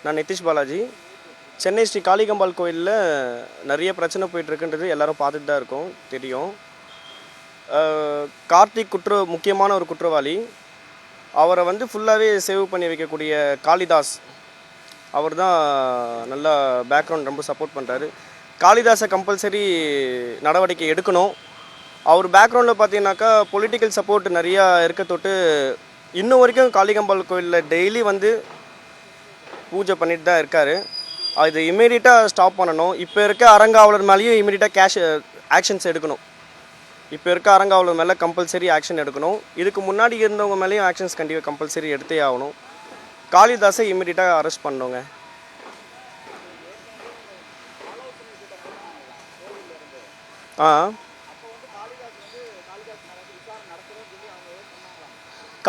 நான் நிதிஷ் பாலாஜி. சென்னை ஸ்ரீ காளிகம்பாள் கோயிலில் நிறைய பிரச்சனை போயிட்டுருக்குன்றது எல்லோரும் பார்த்துட்டு தான் இருக்கோம், தெரியும். கார்த்திக் முக்கியமான ஒரு குற்றவாளி. அவரை வந்து ஃபுல்லாகவே சேவ் பண்ணி வைக்கக்கூடிய காளிதாஸ் அவர் தான் நல்லா பேக்ரவுண்ட் ரொம்ப சப்போர்ட் பண்ணுறாரு. காளிதாஸை கம்பல்சரி நடவடிக்கை எடுக்கணும். அவர் பேக்ரவுண்டில் பார்த்தீங்கன்னாக்கா பொலிட்டிக்கல் சப்போர்ட் நிறையா இருக்க தொட்டு இன்னும் வரைக்கும் காளிகம்பாள் கோயிலில் டெய்லி வந்து பூஜை பண்ணிட்டு தான் இருக்கார். அது இமீடியட்டாக ஸ்டாப் பண்ணணும். இப்போ இருக்க அறங்காவலர் மேலேயும் இமீடியட்டாக ஆக்ஷன்ஸ் எடுக்கணும். இப்போ இருக்க அறங்காவலர் மேலே கம்பல்சரி ஆக்ஷன் எடுக்கணும். இதுக்கு முன்னாடி இருந்தவங்க மேலேயும் ஆக்ஷன்ஸ் கண்டிப்பாக கம்பல்சரி எடுத்தே ஆகணும். காளிதாஸை இமீடியட்டாக அரெஸ்ட் பண்ணணுங்க.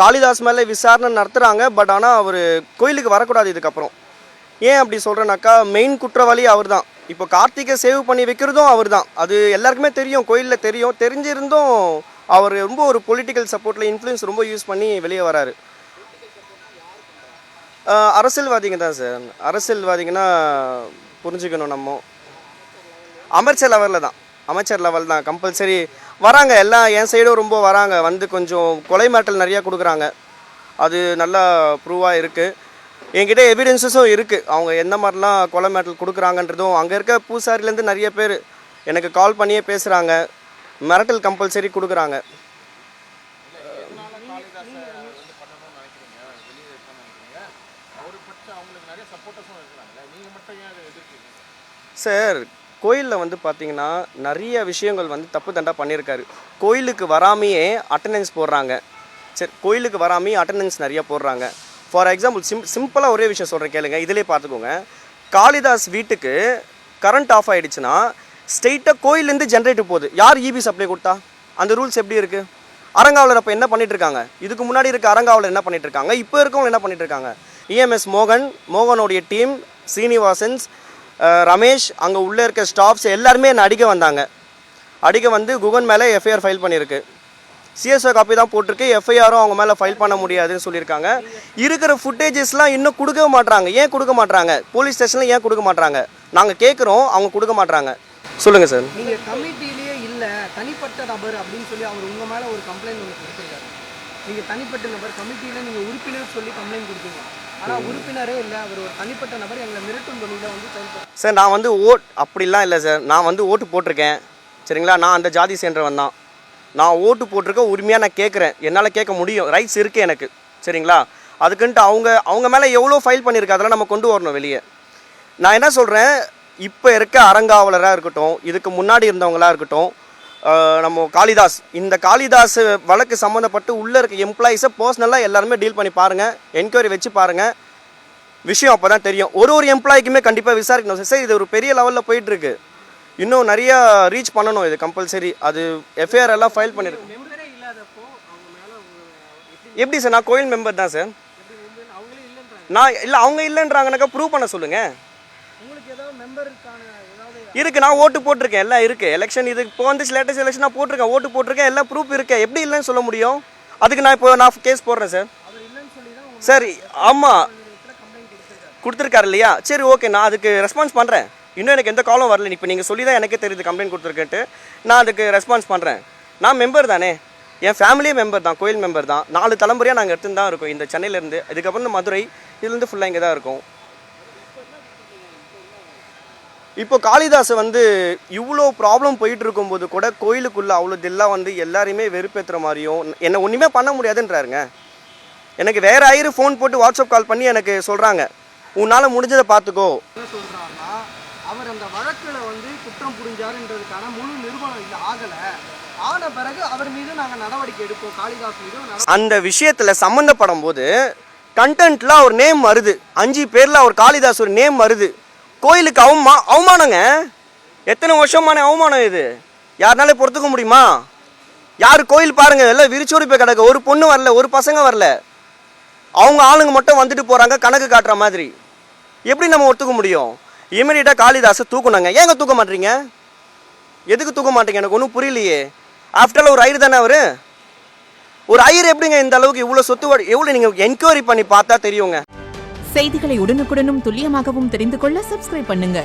காளிதாஸ் மேலே விசாரணை நடத்துகிறாங்க. பட் ஆனால் அவர் கோயிலுக்கு வரக்கூடாது இதுக்கப்புறம். ஏன் அப்படி சொல்கிறேன்னாக்கா, மெயின் குற்றவாளி அவர் தான். இப்போ கார்த்திகை சேவ் பண்ணி வைக்கிறதும் அவர் தான். அது எல்லாருக்குமே தெரியும், கோயிலில் தெரியும். தெரிஞ்சிருந்தும் அவர் ரொம்ப ஒரு பொலிட்டிக்கல் சப்போர்ட்டில் இன்ஃப்ளூயன்ஸ் ரொம்ப யூஸ் பண்ணி வெளியே வராரு. அரசியல்வாதிங்க தான் சார். அரசியல்வாதிங்கன்னா புரிஞ்சுக்கணும். நம்ம அமைச்சர் லெவல் தான் கம்பல்சரி வராங்க. எல்லாம் என் சைடும் ரொம்ப வராங்க. வந்து கொஞ்சம் கொலை மிரட்டல் நிறையா கொடுக்குறாங்க. அது நல்லா ப்ரூவாக இருக்குது. என்கிட்ட எவிடன்ஸஸும் இருக்குது. அவங்க எந்த மாதிரிலாம் கொலை மிரட்டல் கொடுக்குறாங்கன்றதும் அங்கே இருக்க பூசாரிலேருந்து நிறைய பேர் எனக்கு கால் பண்ணியே பேசுகிறாங்க. மிரட்டல் கம்பல்சரி கொடுக்குறாங்க. சார், கோயிலில் வந்து பார்த்திங்கன்னா நிறைய விஷயங்கள் வந்து தப்பு தண்டா பண்ணியிருக்காரு. கோயிலுக்கு வராமையே அட்டண்டன்ஸ் போடுறாங்க. சரி, கோயிலுக்கு வராமையே அட்டண்டன்ஸ் நிறையா போடுறாங்க. ஃபார் எக்ஸாம்பிள் சிம்பிளாக ஒரே விஷயம் சொல்கிறேன் கேளுங்க, இதிலே பார்த்துக்கோங்க. காளிதாஸ் வீட்டுக்கு கரண்ட் ஆஃப் ஆகிடுச்சுன்னா ஸ்ட்ரெயிட்டாக கோயிலேருந்து ஜென்ரேட்டர் போகுது. யார் இபி சப்ளை கொடுத்தா? அந்த ரூல்ஸ் எப்படி இருக்குது? அறங்காவலர் அப்போ என்ன பண்ணிகிட்ருக்காங்க? இதுக்கு முன்னாடி இருக்க அறங்காவலர் என்ன பண்ணிகிட்ருக்காங்க? இப்போ இருக்கவங்க என்ன பண்ணிகிட்ருக்காங்க? இஎம்எஸ் மோகனுடைய டீம், ஸ்ரீனிவாசன்ஸ், ரமேஷ், அங்கே உள்ளே இருக்க ஸ்டாஃப்ஸ் எல்லாருமே என்னை அடிக்க வந்து குகன் மேலே எஃப்ஐஆர் ஃபைல் பண்ணியிருக்கு. சிஎஸ்ஓ காப்பி தான் போட்டிருக்கு. எஃப்ஐஆரும் அவங்க மேலே ஃபைல் பண்ண முடியாதுன்னு சொல்லியிருக்காங்க. இருக்கிற ஃபுட்டேஜஸ்லாம் இன்னும் கொடுக்க மாட்றாங்க. ஏன் கொடுக்க மாட்றாங்க? போலீஸ் ஸ்டேஷனில் ஏன் கொடுக்க மாட்றாங்க? நாங்கள் கேட்குறோம், அவங்க கொடுக்க மாட்றாங்க. சொல்லுங்கள் சார். நீங்கள் கமிட்டிலேயே இல்லை, தனிப்பட்ட நபர் அப்படின்னு சொல்லி அவர் உங்கள் மேலே ஒரு கம்ப்ளைண்ட் ஒன்று கொடுத்துருக்காரு. நீங்கள் தனிப்பட்ட நபர், கமிட்டியில் நீங்கள் உறுப்பினர் சொல்லி கம்ப்ளைண்ட் கொடுத்தீங்க. ஆனால் உறுப்பினரே இல்லை, அவர் ஒரு தனிப்பட்ட நபர், எங்களை மிரட்டும் தொழிலில் வந்து செயல்படுறார். சார், நான் வந்து அப்படிலாம் இல்லை சார். நான் வந்து ஓட்டு போட்டிருக்கேன், சரிங்களா? நான் அந்த ஜாதி சேர்ந்தவன் தான். நான் ஓட்டு போட்டிருக்கேன், உரிமையாக நான் கேட்குறேன். என்னால் கேட்க முடியும், ரைட்ஸ் இருக்குது எனக்கு, சரிங்களா? அதுக்குன்ட்டு அவங்க மேலே எவ்வளோ ஃபைல் பண்ணியிருக்கு, அதெல்லாம் நம்ம கொண்டு வரணும் வெளியே. நான் என்ன சொல்கிறேன், இப்போ இருக்க அறங்காவலராக இருக்கட்டும், இதுக்கு முன்னாடி இருந்தவங்களாக இருக்கட்டும், நம்ம இந்த காளிதாஸ் வழக்கு சம்மந்தப்பட்டு உள்ளே இருக்க எம்ப்ளாயீஸை பர்சனலாக எல்லாருமே டீல் பண்ணி பாருங்கள், என்கொயரி வச்சு பாருங்கள். விஷயம் அப்போ தான் தெரியும். ஒரு எம்ப்ளாய்க்குமே கண்டிப்பாக விசாரிக்கணும் சார். இது ஒரு பெரிய லெவலில் போயிட்டுருக்கு. இன்னும் நிறையா ரீச் பண்ணணும். இது கம்பல்சரி. அது எஃப்ஐஆர் எல்லாம் ஃபைல் பண்ணியிருக்கு. எப்படி சார்? நான் கோயில் மெம்பர் தான் சார். அவங்க இல்லைன்றாங்கனாக்கா ப்ரூவ் பண்ண சொல்லுங்கள். இருக்குது, நான் ஓட்டு போட்டிருக்கேன், எல்லாம் இருக்குது. எலெக்ஷன் இது இப்போ வந்து லேட்டஸ்ட் எலெக்ஷன் நான் போட்டிருக்கேன், ஓட்டு போட்டிருக்கேன், எல்லாம் ப்ரூஃப் இருக்கேன். எப்படி இல்லைன்னு சொல்ல முடியும்? அதுக்கு நான் கேஸ் போடுறேன் சார். சரி, ஆமாம் கொடுத்துருக்காரு இல்லையா? சரி, ஓகே, நான் அதுக்கு ரெஸ்பான்ஸ் பண்ணுறேன். இன்னும் எனக்கு எந்த காலம் வரல. இப்போ நீங்கள் சொல்லி தான் எனக்கே தெரியுது கம்ப்ளைண்ட் கொடுத்துருக்கேன்ட்டு. நான் அதுக்கு ரெஸ்பான்ஸ் பண்ணுறேன். நான் மெம்பர் தானே, என் ஃபேமிலியே மெம்பர் தான், கோயில் மெம்பர் தான். 4 தலைமுறையாக நாங்கள் எடுத்துன்னு தான் இருக்கோம் இந்த சென்னையிலேருந்து. இதுக்கப்புறம் மதுரை, இதுலேருந்து ஃபுல்லாக இங்கே தான் இருக்கும். இப்போ காளிதாஸ் வந்து இவ்வளோ ப்ராப்ளம் போயிட்டு இருக்கும்போது கூட கோயிலுக்குள்ளே அவ்வளோ இதெல்லாம் வந்து எல்லாரையுமே வெறுப்பேற்றுற மாதிரியும், என்னை ஒன்றுமே பண்ண முடியாதுன்றாருங்க. எனக்கு வேறு ஆயிரம் ஃபோன் போட்டு வாட்ஸ்அப் கால் பண்ணி எனக்கு சொல்கிறாங்க, உன்னால் முடிஞ்சதை பார்த்துக்கோ. என்ன சொல்கிறாருன்னா, அவர் அந்த வழக்கில் வந்து குற்றம் புரிஞ்சாருன்றதுக்கான முழு நிரூபணம் இல்லை, ஆன பிறகு அவர் மீது நாங்கள் நடவடிக்கை எடுப்போம். காளிதாஸ் மீது அந்த விஷயத்தில் சம்மந்தப்படும் போது கண்டென்ட்டில் அவர் நேம் வருது. 5 பேரில் அவர் காளிதாஸ் ஒரு நேம் வருது. கோயிலுக்கு அவமானங்க. எத்தனை வருஷமான அவமானம் இது? யாருனாலே பொறுத்துக்க முடியுமா? யார் கோயில் பாருங்கள், எல்லாம் விரிச்சோடி போய் கிடக்கு. ஒரு பொண்ணு வரல, ஒரு பசங்க வரல. அவங்க ஆளுங்க மட்டும் வந்துட்டு போகிறாங்க கணக்கு காட்டுற மாதிரி. எப்படி நம்ம ஒத்துக்க முடியும்? இமீடியட்டாக காளிதாஸை தூக்கணுங்க. ஏங்க தூக்க மாட்டீங்க? எதுக்கு தூக்க மாட்டீங்க? எனக்கு ஒன்றும் புரியலையே. ஆஃப்டர் ஒரு ஐயர் தானே அவர். ஒரு ஐயர் எப்படிங்க இந்த அளவுக்கு இவ்வளோ சொத்து எவ்வளோ நீங்கள் என்கொயரி பண்ணி பார்த்தா தெரியுங்க. செய்திகளை உடனுக்குடனும் துல்லியமாகவும் தெரிந்து கொள்ள சப்ஸ்கிரைப் பண்ணுங்க.